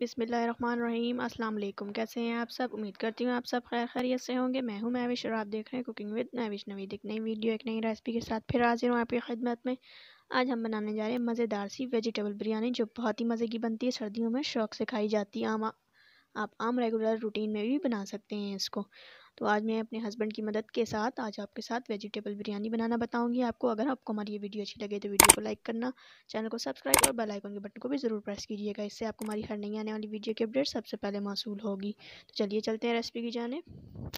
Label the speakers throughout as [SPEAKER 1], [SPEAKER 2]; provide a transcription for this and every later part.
[SPEAKER 1] बिस्मिल्लाहिर्रहमानिर्रहीम। अस्सलाम वालेकुम। कैसे हैं आप सब? उम्मीद करती हूँ आप सब खैर खैरियत से होंगे। मैं हूँ महविश और आप देख रहे हैं कुकिंग विद महविश नवीद। एक नई वीडियो एक नई रेसिपी के साथ फिर हाजिर हूँ आपकी खिदमत में। आज हम बनाने जा रहे हैं मज़ेदार सी वेजिटेबल बिरयानी, जो बहुत ही मज़े की बनती है, सर्दियों में शौक़ से खाई जाती है। आप आम रेगुलर रूटीन में भी बना सकते हैं इसको। तो आज मैं अपने हस्बैंड की मदद के साथ आज आपके साथ वेजिटेबल बिरयानी बनाना बताऊंगी आपको। अगर आपको हमारी ये वीडियो अच्छी लगे तो वीडियो को लाइक करना, चैनल को सब्सक्राइब और बेल आइकन के बटन को भी ज़रूर प्रेस कीजिएगा। इससे आपको हमारी हर नई आने वाली वीडियो की अपडेट सबसे पहले मौसूल होगी। तो चलिए चलते हैं रेसिपी की जानिब।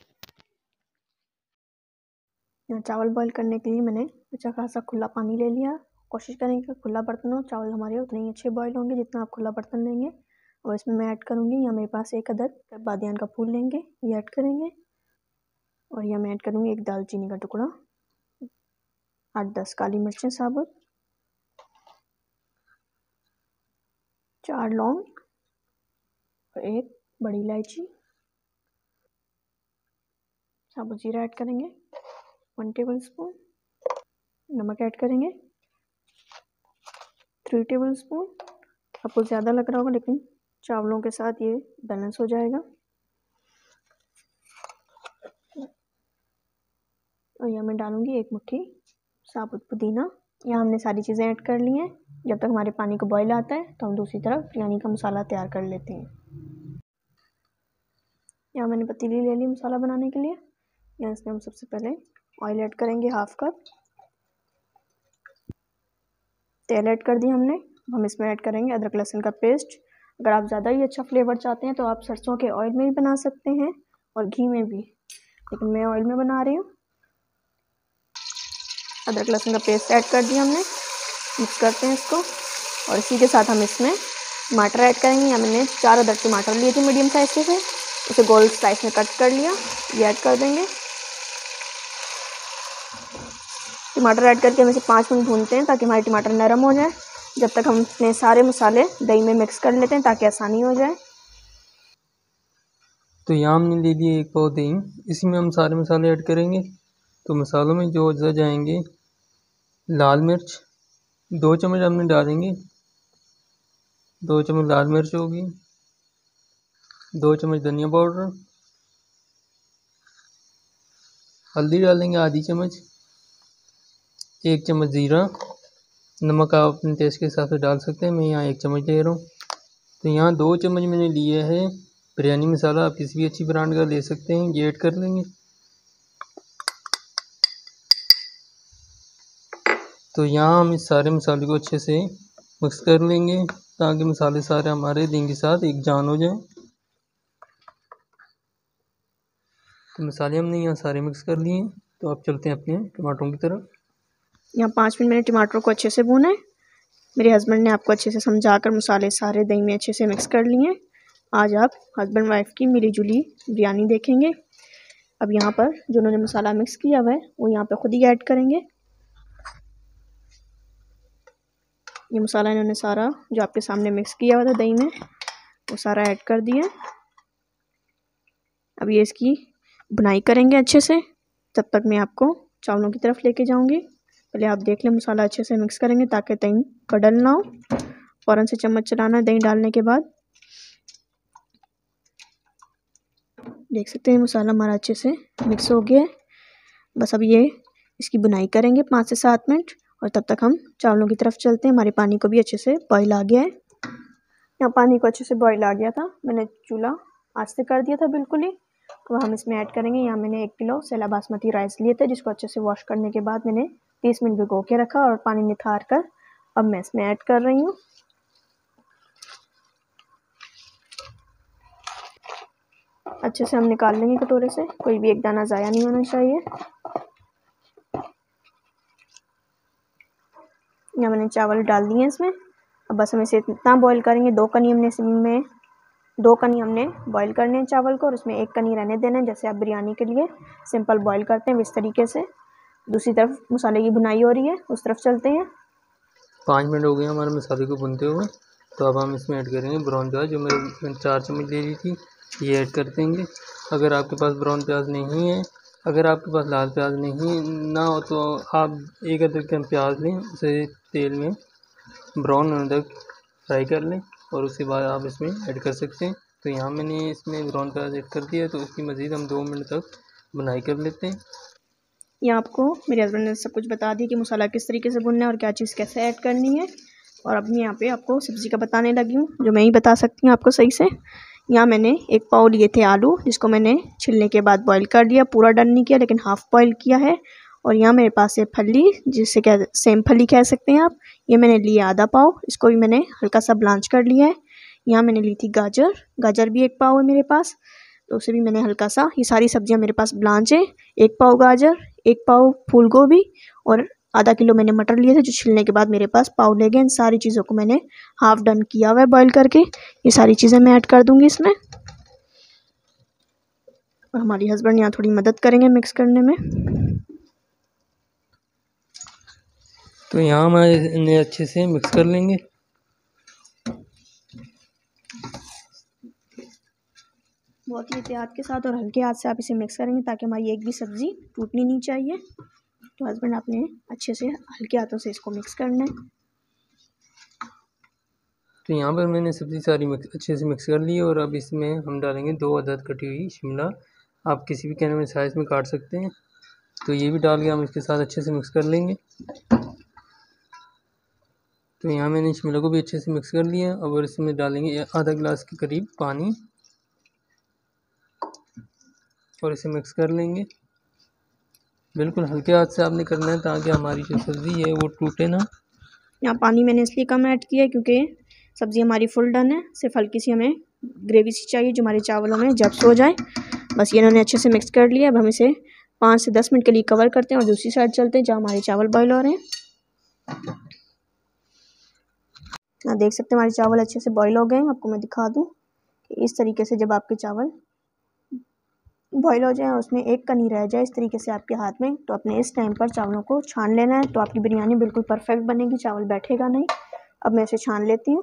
[SPEAKER 1] चावल बॉईल करने के लिए मैंने अच्छा खासा खुला पानी ले लिया। कोशिश करेंगे कि खुला बर्तन हो, चावल हमारे उतने ही अच्छे बॉईल होंगे जितना आप खुला बर्तन लेंगे। और इसमें मैं ऐड करूँगी, यहाँ मेरे पास एक अदद बादियान का फूल लेंगे, ये ऐड करेंगे। और यहाँ मैं ऐड करूँगी एक दालचीनी का टुकड़ा, 8-10 काली मिर्चें साबुत, 4 लौंग और 1 बड़ी इलायची। साबुत जीरा ऐड करेंगे, 1 टेबल स्पून। नमक ऐड करेंगे, 3 टेबल स्पून। आपको ज़्यादा लग रहा होगा लेकिन चावलों के साथ ये बैलेंस हो जाएगा। और यहाँ मैं डालूँगी 1 मुट्ठी साबुत पुदीना। यहाँ हमने सारी चीज़ें ऐड कर ली हैं। जब तक हमारे पानी को बॉईल आता है तो हम दूसरी तरफ बिरयानी का मसाला तैयार कर लेते हैं। यहाँ मैंने पतीली ले ली मसाला बनाने के लिए। यहाँ इसमें हम सबसे पहले ऑयल ऐड करेंगे, 1/2 कप तेल ऐड कर दिया हमने। हम इसमें ऐड करेंगे अदरक लहसुन का पेस्ट। अगर आप ज़्यादा ही अच्छा फ्लेवर चाहते हैं तो आप सरसों के ऑयल में भी बना सकते हैं और घी में भी, लेकिन मैं ऑयल में बना रही हूँ। अदरक लहसुन का पेस्ट ऐड कर दिया हमने, मिक्स करते हैं इसको। और इसी के साथ हम इसमें टमाटर ऐड करेंगे। यहाँ मैंने 4 अदर टमाटर लिए थे मीडियम साइज़ के, उसे गोल स्लाइस में कट कर लिया, ये ऐड कर देंगे। टमाटर ऐड करके हम इसे 5 मिनट भूनते हैं ताकि हमारे टमाटर नरम हो जाए। जब तक हम अपने सारे मसाले दही में मिक्स कर लेते हैं ताकि आसानी हो जाए।
[SPEAKER 2] तो यहाँ हमने ले लिए 1 पाव दही, इसी में हम सारे मसाले ऐड करेंगे। तो मसालों में जो अज्जा जाएंगे, लाल मिर्च 2 चम्मच हमने डालेंगे, 2 चम्मच लाल मिर्च होगी, 2 चम्मच धनिया पाउडर, हल्दी डालेंगे आधी चम्मच, 1 चम्मच ज़ीरा। नमक आप अपने टेस्ट के हिसाब से डाल सकते हैं, मैं यहाँ 1 चम्मच ले रहा हूँ। तो यहाँ 2 चम्मच मैंने लिए है बिरयानी मसाला, आप किसी भी अच्छी ब्रांड का ले सकते हैं, ये ऐड कर लेंगे। तो यहाँ हम इस सारे मसाले को अच्छे से मिक्स कर लेंगे ताकि मसाले सारे हमारे दही के साथ एक जान हो जाए। तो मसाले हमने यहाँ सारे मिक्स कर लिए। तो अब चलते हैं अपने टमाटरों की तरफ।
[SPEAKER 1] यहाँ 5 मिनट मैंने टमाटरों को अच्छे से भूना है। मेरे हस्बैंड ने आपको अच्छे से समझाकर मसाले सारे दही में अच्छे से मिक्स कर लिए। आज आप हस्बैंड वाइफ की मिली जुली बिरयानी देखेंगे। अब यहाँ पर जो उन्होंने मसाला मिक्स किया हुआ है वो यहाँ पे खुद ही ऐड करेंगे। ये मसाला इन्होंने सारा जो आपके सामने मिक्स किया हुआ था दही में, वो सारा ऐड कर दिया। अब ये इसकी बुनाई करेंगे अच्छे से। तब तक मैं आपको चावलों की तरफ लेके जाऊंगी। पहले आप देख लें, मसाला अच्छे से मिक्स करेंगे ताकि दही कड़ल ना हो। फ़ौरन से चम्मच चलाना है दही डालने के बाद। देख सकते हैं मसाला हमारा अच्छे से मिक्स हो गया है। बस अब ये इसकी बुनाई करेंगे 5 से 7 मिनट। और तब तक हम चावलों की तरफ चलते हैं। हमारे पानी को भी अच्छे से बॉईल आ गया है। यहाँ पानी को अच्छे से बॉईल आ गया था, मैंने चूल्हा आँच से कर दिया था बिल्कुल ही। अब हम इसमें ऐड करेंगे, यहाँ मैंने 1 किलो सेला बासमती राइस लिए थे, जिसको अच्छे से वॉश करने के बाद मैंने 30 मिनट भिगो के रखा और पानी निथार कर अब मैं इसमें ऐड कर रही हूँ। अच्छे से हम निकाल लेंगे कटोरे से, कोई भी एक दाना ज़ाया नहीं होना चाहिए। यहाँ मैंने चावल डाल दिए इसमें। अब बस हम इसे इतना बॉईल करेंगे, 2 कनी हमने बॉईल करने हैं चावल को, और उसमें 1 कनी रहने देना है, जैसे आप बिरयानी के लिए सिंपल बॉईल करते हैं इस तरीके से। दूसरी तरफ मसाले की बुनाई हो रही है, उस तरफ चलते हैं।
[SPEAKER 2] 5 मिनट हो गए हमारे मसाले को भुनते हुए। तो अब हम इसमें ऐड करेंगे ब्राउन प्याज, जो मैंने 4 चम्मच ले ली थी, ये ऐड कर देंगे। अगर आपके पास ब्राउन प्याज नहीं है, अगर आपके पास लाल प्याज नहीं ना हो तो आप 1 अदरक का प्याज लें, उसे तेल में ब्राउन होने तक फ्राई कर लें। और उसके बाद आप इसमें ऐड कर सकते हैं। तो यहाँ मैंने इसमें ब्राउन प्याज ऐड कर दिया है, तो उसकी मज़ीद हम 2 मिनट तक बुनाई कर लेते हैं।
[SPEAKER 1] यहाँ आपको मेरे हस्बैंड ने सब कुछ बता दिया कि मसाला किस तरीके से भुनना है और क्या चीज़ कैसे ऐड करनी है। और अब मैं यहाँ पे आपको सब्ज़ी का बताने लगी हूँ, जो मैं ही बता सकती हूँ आपको सही से। यहाँ मैंने 1 पाव लिए थे आलू, जिसको मैंने छिलने के बाद बॉईल कर दिया, पूरा डन नहीं किया लेकिन हाफ़ बॉईल किया है। और यहाँ मेरे पास है फली, जिसे कह सेम फली कह सकते हैं आप। ये मैंने लिया आधा पाव, इसको भी मैंने हल्का सा ब्लांच कर लिया है। यहाँ मैंने ली थी गाजर, गाजर भी 1 पाव है मेरे पास, तो उसे भी मैंने हल्का सा, ये सारी सब्जियां मेरे पास ब्लांच है। 1 पाव गाजर, 1 पाव फूल गोभी और आधा किलो मैंने मटर लिए थे, जो छिलने के बाद मेरे पास पाव ले गए। इन सारी चीज़ों को मैंने हाफ डन किया हुआ है बॉईल करके। ये सारी चीज़ें मैं ऐड कर दूंगी इसमें, और हमारी हस्बैंड यहाँ थोड़ी मदद करेंगे मिक्स करने में।
[SPEAKER 2] तो यहाँ हम इन्हें अच्छे से मिक्स कर लेंगे।
[SPEAKER 1] बहुत ही एहतियात के साथ और हल्के हाथ से आप इसे मिक्स करेंगे, ताकि हमारी एक भी सब्ज़ी टूटनी नहीं चाहिए। तो हस्बैंड आपने अच्छे से हल्के हाथों से इसको मिक्स करना है।
[SPEAKER 2] तो यहाँ पर मैंने सब्ज़ी सारी अच्छे से मिक्स कर ली है, और अब इसमें हम डालेंगे 2 अदद कटी हुई शिमला। आप किसी भी कहने में साइज़ में काट सकते हैं। तो ये भी डाल के हम इसके साथ अच्छे से मिक्स कर लेंगे। तो यहाँ मैंने शिमला को भी अच्छे से मिक्स कर लिया। अब इसमें डालेंगे आधा गिलास के करीब पानी, और इसे मिक्स कर लेंगे। बिल्कुल हल्के हाथ से आपने करना है, ताकि हमारी जो सब्ज़ी है वो टूटे ना।
[SPEAKER 1] यहाँ पानी मैंने इसलिए कम ऐड किया है क्योंकि सब्ज़ी हमारी फुल डन है, सिर्फ हल्की सी हमें ग्रेवी सी चाहिए जो हमारे चावलों में जब्स हो जाए। बस ये इन्होंने अच्छे से मिक्स कर लिया। अब हम इसे 5 से 10 मिनट के लिए कवर करते हैं और दूसरी साइड चलते हैं जहाँ हमारे चावल बॉयल हो रहे हैं। यहाँ देख सकते हैं हमारे चावल अच्छे से बॉयल हो गए हैं। आपको मैं दिखा दूँ कि इस तरीके से जब आपके चावल बॉयल हो जाए और उसमें एक कनी रह जाए इस तरीके से आपके हाथ में, तो अपने इस टाइम पर चावलों को छान लेना है। तो आपकी बिरयानी बिल्कुल परफेक्ट बनेगी, चावल बैठेगा नहीं। अब मैं इसे छान लेती हूँ।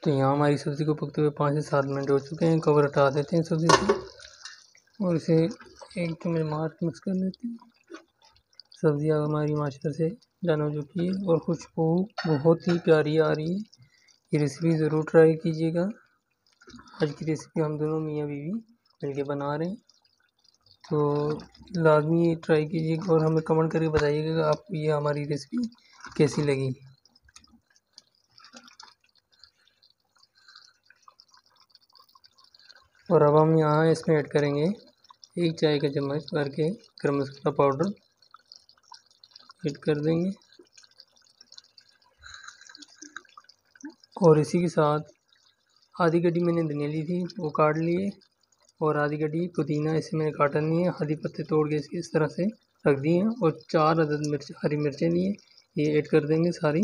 [SPEAKER 2] तो यहाँ हमारी सब्ज़ी को पकते हुए 5 से 7 मिनट हो चुके हैं। कवर हटा देते हैं सब्ज़ी से, और इसे एक चम्मच मार के मिक्स कर लेते हैं। सब्ज़ी हमारी माशाल्लाह से डन हो चुकी है, और खुशबू बहुत ही प्यारी आ रही है। ये रेसिपी ज़रूर ट्राई कीजिएगा। आज की रेसिपी हम दोनों मियाँ बीवी मिलके बना रहे हैं, तो लाजमी ट्राई कीजिएगा और हमें कमेंट करके बताइएगा कि आपको ये हमारी रेसिपी कैसी लगी। और अब हम यहाँ इसमें ऐड करेंगे 1 चाय का चम्मच भर के गरम मसाला पाउडर ऐड कर देंगे, और इसी के साथ आधी गड्डी मैंने धनिया ली थी वो काट लिए, और आधी गड्डी पुदीना इसे मैंने काटा नहीं है, हरी पत्ते तोड़ के इसके इस तरह से रख दिए हैं, और 4 अदद हरी मिर्चें लिए, ये ऐड कर देंगे सारी।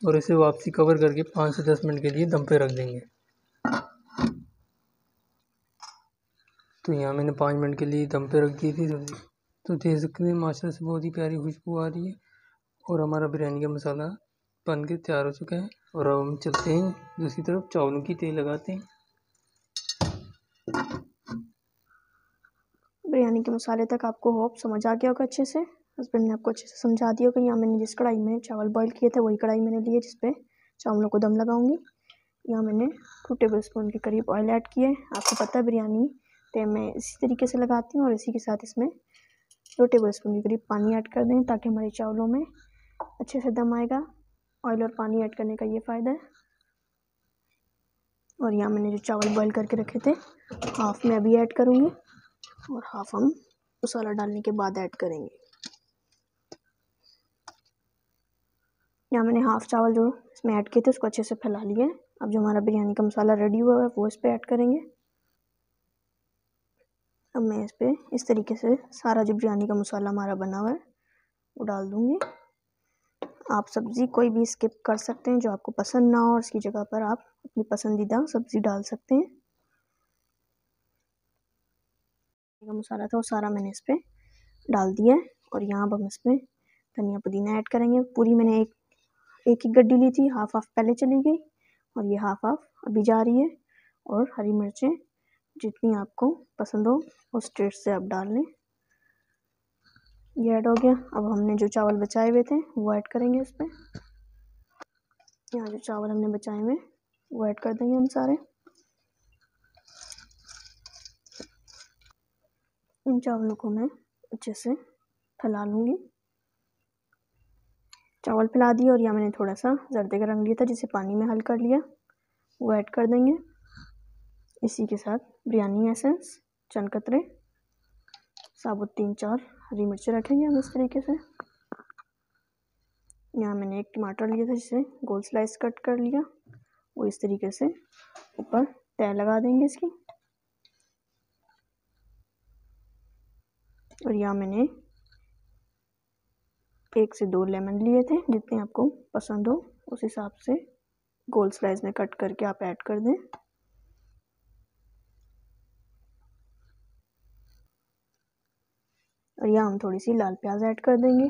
[SPEAKER 2] और इसे वापसी कवर करके 5 से 10 मिनट के लिए दम पे रख देंगे। तो यहाँ मैंने 5 मिनट के लिए दम पे रख दी थी सब्ज़ी। तो देख सकते हैं माशाल्लाह से बहुत ही प्यारी खुशबू आ रही है, और हमारा बिरयानी का मसाला बन के तैयार हो चुका है। और अब हम चलते हैं दूसरी तरफ, चावलों की तेल लगाते हैं।
[SPEAKER 1] बिरयानी के मसाले तक आपको होप समझ आ गया होगा अच्छे से। हस्बैंड ने आपको अच्छे से समझा दिया होगा। यहाँ मैंने जिस कढ़ाई में चावल बॉईल किए थे वही कढ़ाई मैंने ली है, जिसपे चावलों को दम लगाऊंगी। यहाँ मैंने 2 टेबल स्पून के करीब ऑयल ऐड किए। आपको पता है बिरयानी तो मैं इसी तरीके से लगाती हूँ, और इसी के साथ इसमें 2 टेबल स्पून के करीब पानी ऐड कर दें, ताकि हमारे चावलों में अच्छे से दम आएगा। ऑयल और पानी ऐड करने का ये फ़ायदा है। और यहाँ मैंने जो चावल बॉईल करके रखे थे हाफ में अभी ऐड करूँगी, और हाफ हम मसाला डालने के बाद ऐड करेंगे। यहाँ मैंने हाफ चावल जो इसमें ऐड किए थे उसको अच्छे से फैला लिया है। अब जो हमारा बिरयानी का मसाला रेडी हुआ है वो इस पर ऐड करेंगे। अब मैं इस पर इस तरीके से सारा जो बिरयानी का मसाला हमारा बना हुआ है वो डाल दूँगी। आप सब्ज़ी कोई भी स्किप कर सकते हैं जो आपको पसंद ना हो, और इसकी जगह पर आप अपनी पसंदीदा सब्ज़ी डाल सकते हैं। जो मसाला था वो सारा मैंने इस पर डाल दिया है, और यहाँ अब हम इसमें धनिया पुदीना ऐड करेंगे। पूरी मैंने एक ही गड्डी ली थी, हाफ पहले चली गई, और ये हाफ अभी जा रही है। और हरी मिर्चें जितनी आपको पसंद हो उस टेस्ट से आप डाल लें। ये ऐड हो गया। अब हमने जो चावल बचाए हुए थे वो ऐड करेंगे इस पर। यहाँ जो चावल हमने बचाए हुए वो ऐड कर देंगे हम सारे। इन चावलों को मैं अच्छे से फैला लूँगी। चावल फैला दिए और यहाँ मैंने थोड़ा सा जर्दे का रंग लिया था जिसे पानी में हल कर लिया, वो ऐड कर देंगे। इसी के साथ बिरयानी एसेंस, चंद कतरे, साबुत 3-4 हरी मिर्ची रखेंगे हम इस तरीके से। यहाँ मैंने एक टमाटर लिया था जिसे गोल स्लाइस कट कर लिया, वो इस तरीके से ऊपर तह लगा देंगे इसकी। और यहाँ मैंने 1 से 2 लेमन लिए थे, जितने आपको पसंद हो उस हिसाब से गोल स्लाइस में कट करके आप ऐड कर दें। और यहाँ हम थोड़ी सी लाल प्याज ऐड कर देंगे।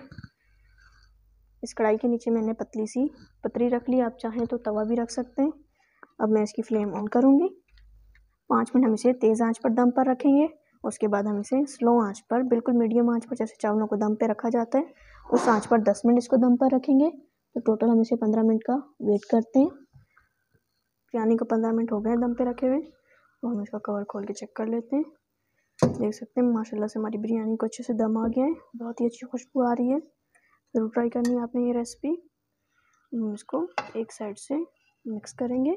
[SPEAKER 1] इस कढ़ाई के नीचे मैंने पतली सी पतरी रख ली, आप चाहें तो तवा भी रख सकते हैं। अब मैं इसकी फ्लेम ऑन करूँगी। 5 मिनट हम इसे तेज़ आंच पर दम पर रखेंगे। उसके बाद हम इसे स्लो आंच पर, बिल्कुल मीडियम आंच पर, जैसे चावलों को दम पे रखा जाता है उस आंच पर 10 मिनट इसको दम पर रखेंगे। तो टोटल हम इसे 15 मिनट का वेट करते हैं। बिरयानी को 15 मिनट हो गए दम पे रखे हुए, तो हम इसका कवर खोल के चेक कर लेते हैं। देख सकते हैं माशाल्लाह से हमारी बिरयानी को अच्छे से दम आ गया है, बहुत ही अच्छी खुशबू आ रही है। ज़रूर ट्राई करनी है आपने ये रेसिपी। हम इसको एक साइड से मिक्स करेंगे।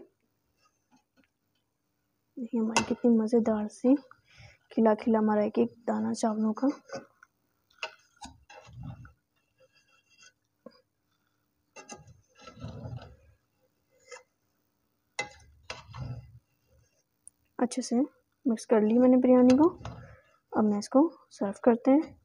[SPEAKER 1] देखिए हमारी कितनी मज़ेदार सी खिला खिला हमारा एक एक दाना चावलों का। अच्छे से मिक्स कर ली मैंने बिरयानी को। अब मैं इसको सर्व करते हैं।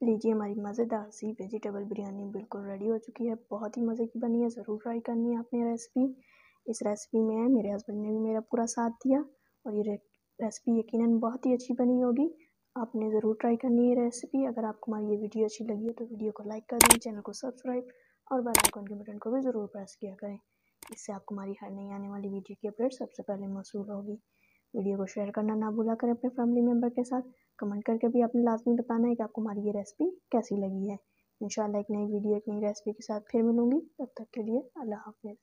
[SPEAKER 1] लीजिए हमारी मज़ेदार सी वेजिटेबल बिरयानी बिल्कुल रेडी हो चुकी है। बहुत ही मज़े की बनी है, ज़रूर ट्राई करनी है आपने रेसिपी। इस रेसिपी में मेरे हस्बैंड ने भी मेरा पूरा साथ दिया और ये रेसिपी यकीनन बहुत ही अच्छी बनी होगी। आपने ज़रूर ट्राई करनी है रेसिपी। अगर आपको हमारी ये वीडियो अच्छी लगी है तो वीडियो को लाइक कर दें, चैनल को सब्सक्राइब और बेल आइकन के बटन को भी ज़रूर प्रेस किया करें। इससे आपको हमारी हर नई आने वाली वीडियो की अपडेट सबसे पहले मौसूल होगी। वीडियो को शेयर करना ना भूला करें अपने फैमिली मेम्बर के साथ। कमेंट करके भी आपने लाजमी बताना है कि आपको हमारी ये रेसिपी कैसी लगी है। इंशाल्लाह एक नई वीडियो, एक नई रेसिपी के साथ फिर मिलूँगी। तब तक के लिए अल्लाह हाफ़िज़।